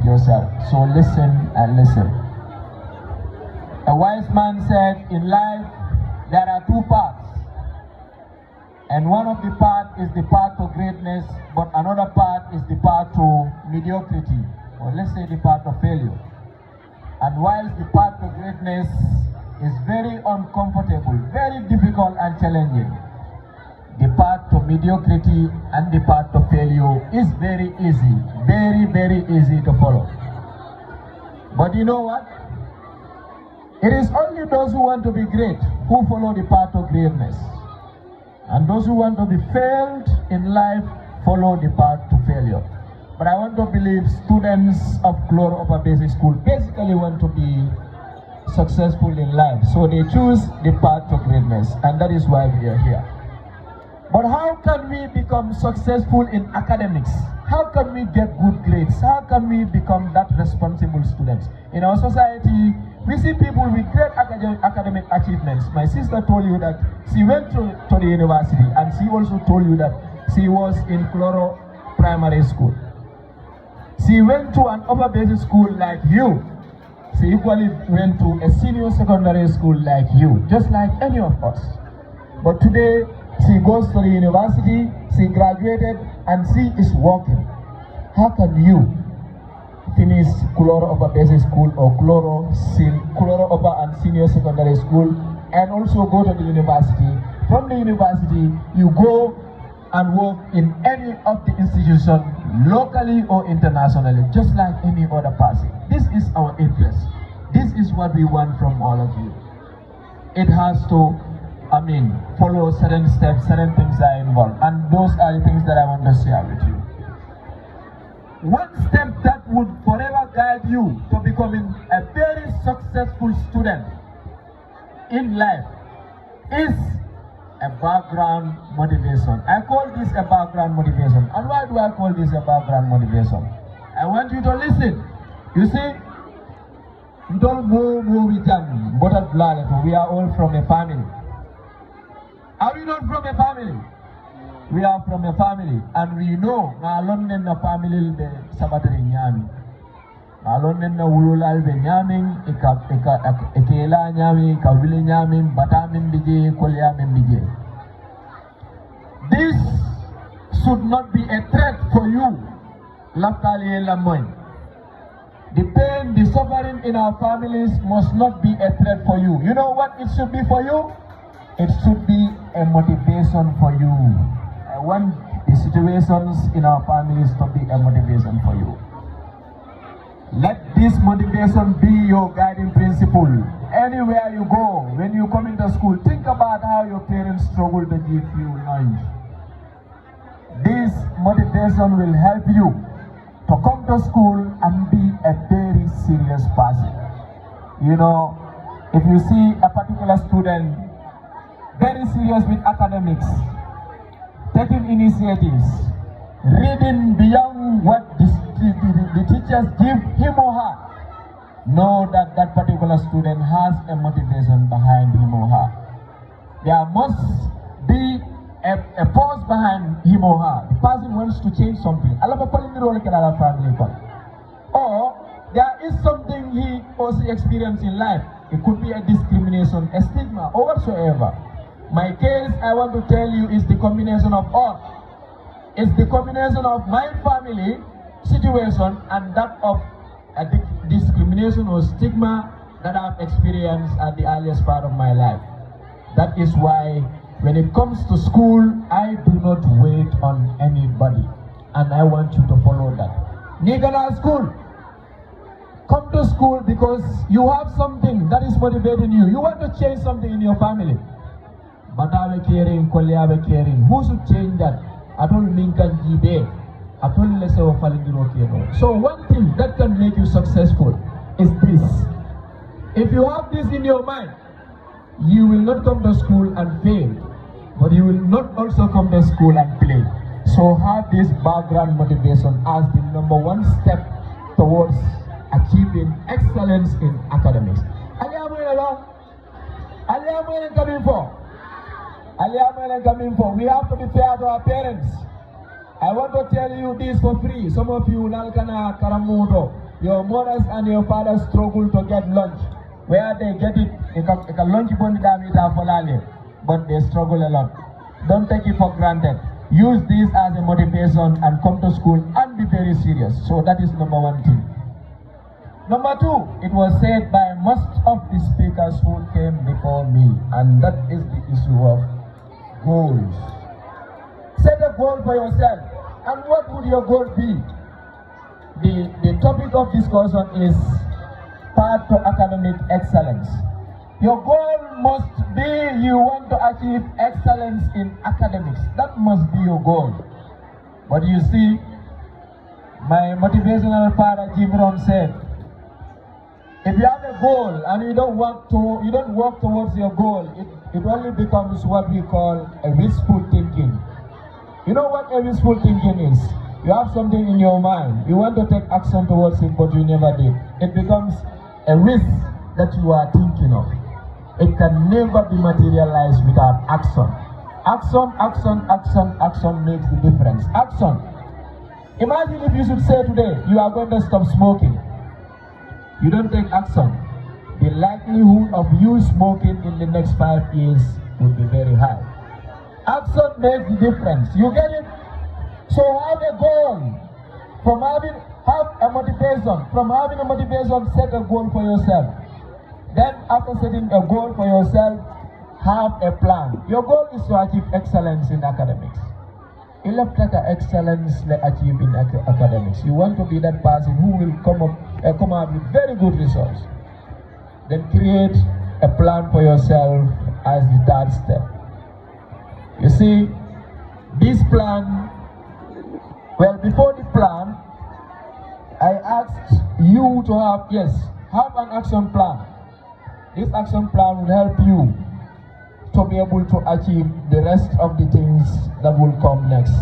yourself. So listen and listen. A wise man said, in life, there are two paths. And one of the paths is the path to greatness, but another path is the path to mediocrity, or let's say the path of failure. And whilst the path to greatness is very uncomfortable, very difficult and challenging, the path to mediocrity and the path to failure is very easy, very easy to follow. But you know what? It is only those who want to be great who follow the path of greatness. And those who want to be failed in life follow the path to failure. But I want to believe students of Gloro Upper Basic School basically want to be successful in life. So they choose the path to greatness, and that is why we are here. But how can we become successful in academics? How can we get good grades? How can we become that responsible students? In our society, we see people with great academic achievements. My sister told you that she went to the university, and she also told you that she was in Gloro Primary School. She went to an upper basic school like you. She equally went to a senior secondary school like you, just like any of us. But today, she goes to the university, she graduated, and she is working. How can you finish Gloro Upper Basic School or Gloro Upper and Senior Secondary School and also go to the university? From the university, you go and work in any of the institutions, locally or internationally, just like any other person. This is our interest. This is what we want from all of you. It has to, follow certain steps, certain things are involved, and those are the things that I want to share with you. One step that would forever guide you to becoming a very successful student in life is a background motivation. I call this a background motivation. And why do I call this a background motivation? I want you to listen. You see, we are all from a family. Are we not from a family? We are from a family, and we know na alon na family be sabatari nyami. Alon na ululal be nyaming, ekela nyami, kawili nyami, batamin bije, kolyamin bije. This should not be a threat for you. Laftali lamoy. The pain, the suffering in our families must not be a threat for you. You know what it should be for you? It should be a motivation for you. I want the situations in our families to be a motivation for you. Let this motivation be your guiding principle. Anywhere you go, when you come into school, think about how your parents struggle to give you lunch. This motivation will help you to come to school and be a very serious person. You know, if you see a particular student very serious with academics, taking initiatives, reading beyond what the teachers give him or her, know that that particular student has a motivation behind him or her. There must be a force behind him or her. The person wants to change something. Or there is something he or she experienced in life. It could be a discrimination, a stigma, or whatsoever. My case, I want to tell you, is the combination of all. It's the combination of my family situation and that of a discrimination or stigma that I've experienced at the earliest part of my life. That is why when it comes to school, I do not wait on anybody. And I want you to follow that. Nigana school. Come to school because you have something that is motivating you. You want to change something in your family. Batabe caring, Kolyabe caring. Who should change that? Atul Minkan Jibe. Atul Leso Falindiro Keno. So one thing that can make you successful is this. If you have this in your mind, you will not come to school and fail, but you will not also come to school and play. So have this background motivation as the number one step towards achieving excellence in academics. We have to be fair to our parents. I want to tell you this for free. Some of you, Nalkana Karamuto, your mothers and your fathers struggle to get lunch. Where they get it, a lunch but they struggle a lot. Don't take it for granted. Use this as a motivation and come to school and be very serious. So that is number one thing. Number two, it was said by most of the speakers who came before me, and that is the issue of goals. Set a goal for yourself. And what would your goal be? The topic of discussion is path to academic excellence. Your goal must be you want to achieve excellence in academics. That must be your goal. But you see, my motivational father Jibron said, if you have a goal and you don't work towards your goal, it only becomes what we call a wishful thinking. You know what a wishful thinking is? You have something in your mind, you want to take action towards it, but you never did. It becomes a wish that you are thinking of. It can never be materialized without action. Action, action, action, action makes the difference. Action. Imagine if you should say today, you are going to stop smoking. You don't take action. The likelihood of you smoking in the next 5 years would be very high. Action makes the difference. You get it? So have a goal. Have a motivation. From having a motivation, set a goal for yourself. Then after setting a goal for yourself, have a plan. Your goal is to achieve excellence in academics. You love excellence achieved in academics. You want to be that person who will come out with very good results. Then create a plan for yourself as the third step. You see, this plan, well, before the plan, I asked you to have an action plan. This action plan will help you to be able to achieve the rest of the things that will come next.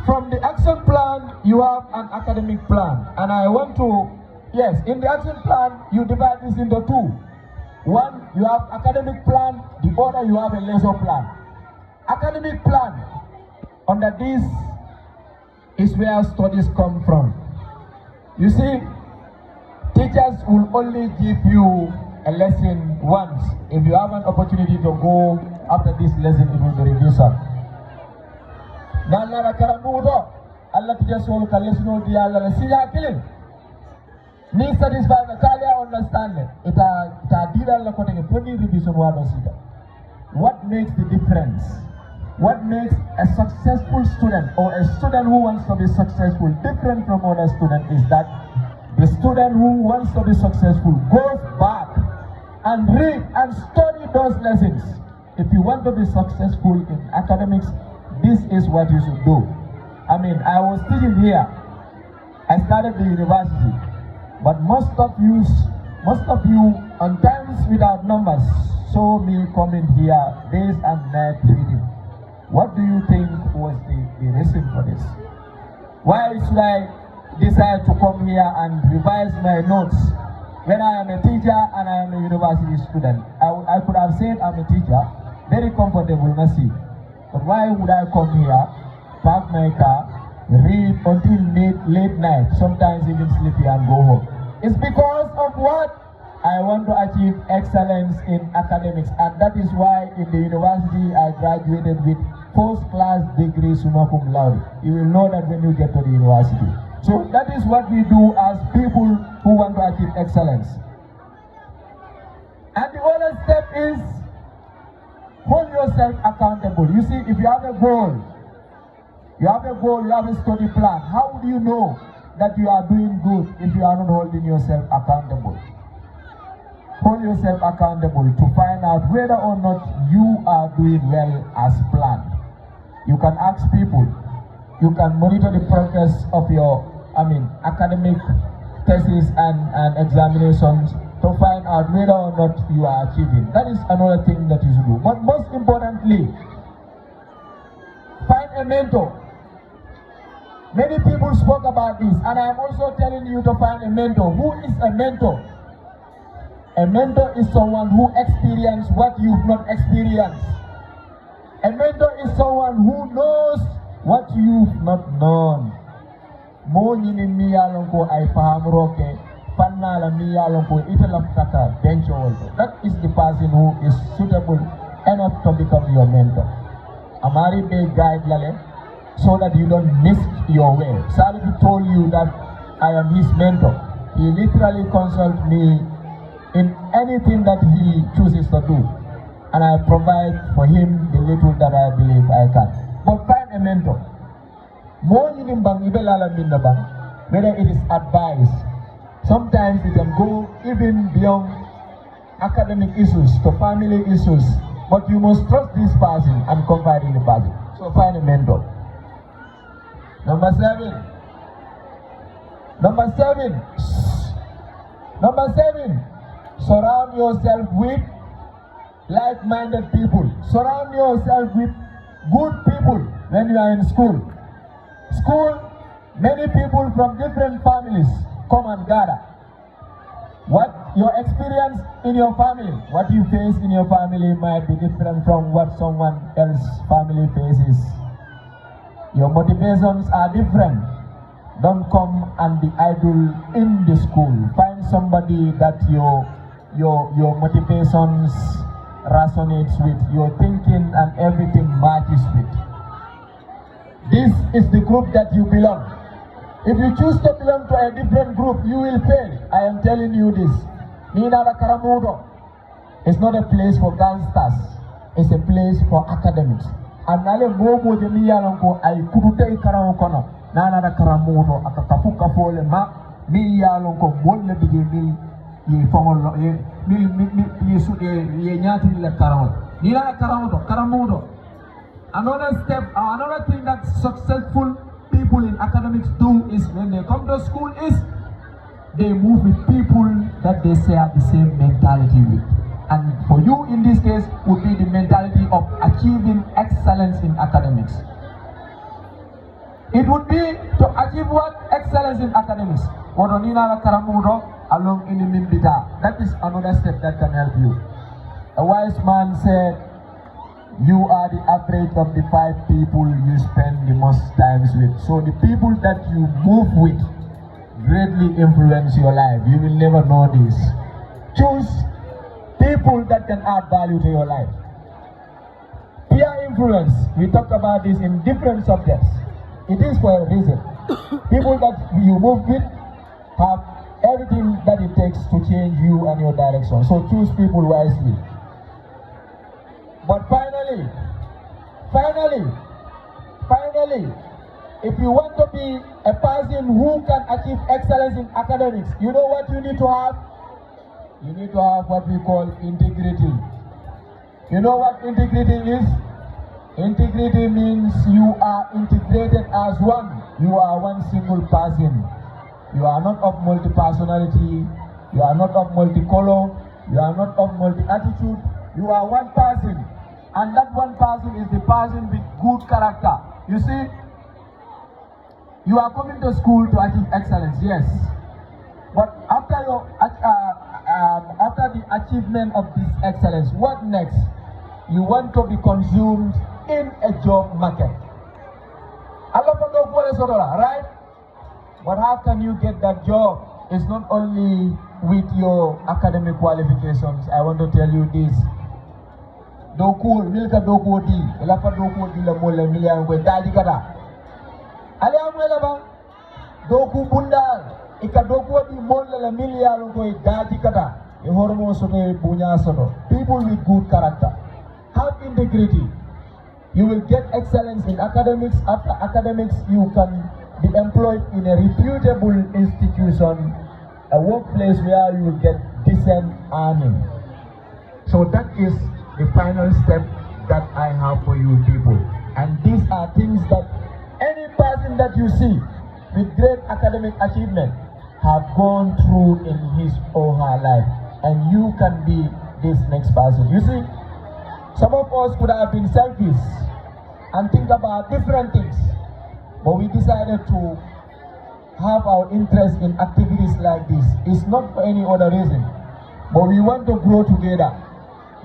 From the action plan, you have an academic plan. And I want to, in the action plan, you divide this into two. One, you have academic plan, the other you have a leisure plan. Academic plan, under this is where studies come from. You see, teachers will only give you a lesson once. If you have an opportunity to go after this lesson, it will be revision. Nala karamudo, Allah teaches all kalesno di Allah le siya killing. Ni satisfy the Kalia understand it. Ita dila la kote ke puni revision wa do sida. What makes the difference? What makes a successful student or a student who wants to be successful different from other students is that the student who wants to be successful goes back and read and study those lessons. If you want to be successful in academics, this is what you should do. I mean, I was teaching here. I started the university, but most of you on times without numbers saw me coming here days and night reading. What do you think was the reason for this? Why should I decide to come here and revise my notes when I am a teacher and I am a university student? I could have said I'm a teacher, very comfortable, messy. But why would I come here, park my car, read until late night, sometimes even sleepy and go home? It's because of what? I want to achieve excellence in academics, and that is why in the university I graduated with first-class degree summa cum laude. You will know that when you get to the university. So that is what we do as people who want to achieve excellence. And the other step is hold yourself accountable. You see, if you have a goal, you have a study plan, how do you know that you are doing good if you are not holding yourself accountable? Hold yourself accountable to find out whether or not you are doing well as planned. You can ask people, you can monitor the progress of your academic thesis and examinations to find out whether or not you are achieving. That is another thing that you should do. But most importantly, find a mentor. Many people spoke about this, and I am also telling you to find a mentor. Who is a mentor? A mentor is someone who experienced what you've not experienced. A mentor is someone who knows what you've not known. mo nyini mi yalon ko ay fahamroke fannala mi yalon ko itala kata bencho wolto. That is the person who is suitable enough to become your mentor. Amari be guide lale so that you don't miss your way. Salifu told you that I am his mentor. He literally consults me in anything that he chooses to do, and I provide for him the little that I believe I can. But find a mentor. More than whether it is advice, sometimes it can go even beyond academic issues to family issues, but you must trust this person and confide in the person. So find a mentor. Number seven, surround yourself with like-minded people. Surround yourself with good people when you are in school. Many people from different families come and gather. What your experience in your family, what you face in your family might be different from what someone else's family faces. Your motivations are different. Don't come and be idle in the school. Find somebody that your motivations resonates with, your thinking and everything matches with. This is the group that you belong. If you choose to belong to a different group, you will fail. I am telling you this. Ninada Karamudo is not a place for gangsters. It's a place for academics. And nale momo de miyalonko ay kudute ikaramu kono. Nanada Karamudo akakafuka fole ma miyalonko molle bige mil ye fongolo ye nyati le karamu. Ninada Karamudo. Another step, another thing that successful people in academics do is when they come to school is they move with people that they share the same mentality with. And for you in this case would be the mentality of achieving excellence in academics. It would be to achieve what? Excellence in academics. Along in the that is another step that can help you. A wise man said, you are the average of the 5 people you spend the most times with. So the people that you move with greatly influence your life. You will never know this. Choose people that can add value to your life. Peer influence, we talked about this in different subjects. It is for a reason. People that you move with have everything that it takes to change you and your direction. So choose people wisely. But finally, if you want to be a person who can achieve excellence in academics, you know what you need to have? You need to have what we call integrity. You know what integrity is? Integrity means you are integrated as one. You are one single person. You are not of multi-personality. You are not of multicolor. You are not of multi-attitude. You are one person. And that one person is the person with good character. You see, you are coming to school to achieve excellence, yes. But after the achievement of this excellence, what next? You want to be consumed in a job market. Right? But how can you get that job? It's not only with your academic qualifications. I want to tell you this. Doku milka doku di ilafa doku di la mola miliyan ko daji kada ali amwela ba doku bundal ika doku di mola la miliyan ko daji kada e hormo so be bunya soto. People with good character have integrity. You will get excellence in academics. After academics, you can be employed in a reputable institution, a workplace where you will get decent earning. So that is the final step that I have for you people. And these are things that any person that you see with great academic achievement have gone through in his or her life. And you can be this next person. You see, some of us could have been selfish and think about different things. But we decided to have our interest in activities like this. It's not for any other reason. But we want to grow together.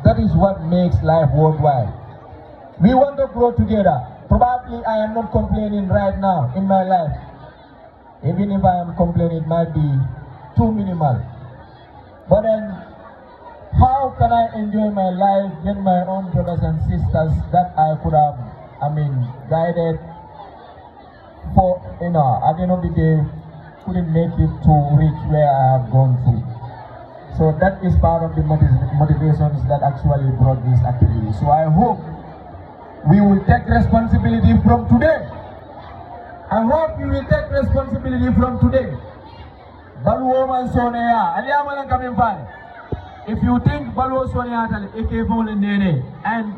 That is what makes life worthwhile. We want to grow together. Probably I am not complaining right now in my life. Even if I am complaining, it might be too minimal. But then, how can I enjoy my life when my own brothers and sisters that I could have, guided for, at the end of the day, couldn't make it to reach where I have gone to. So that is part of the motivations that actually brought this activity. So I hope we will take responsibility from today. I hope you will take responsibility from today. Baluo man soneya, aliyama lang kami mfano. If you think Baluo soneya tali ikefon nene and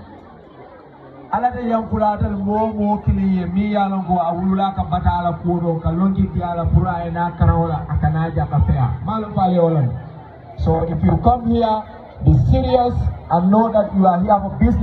alata yang pulatal mo kili mi yalon go awulula ka batala kudo ka longi piala pura ena karaola akanaja ka fea. Malo pale olan. So if you come here, be serious and know that you are here for business.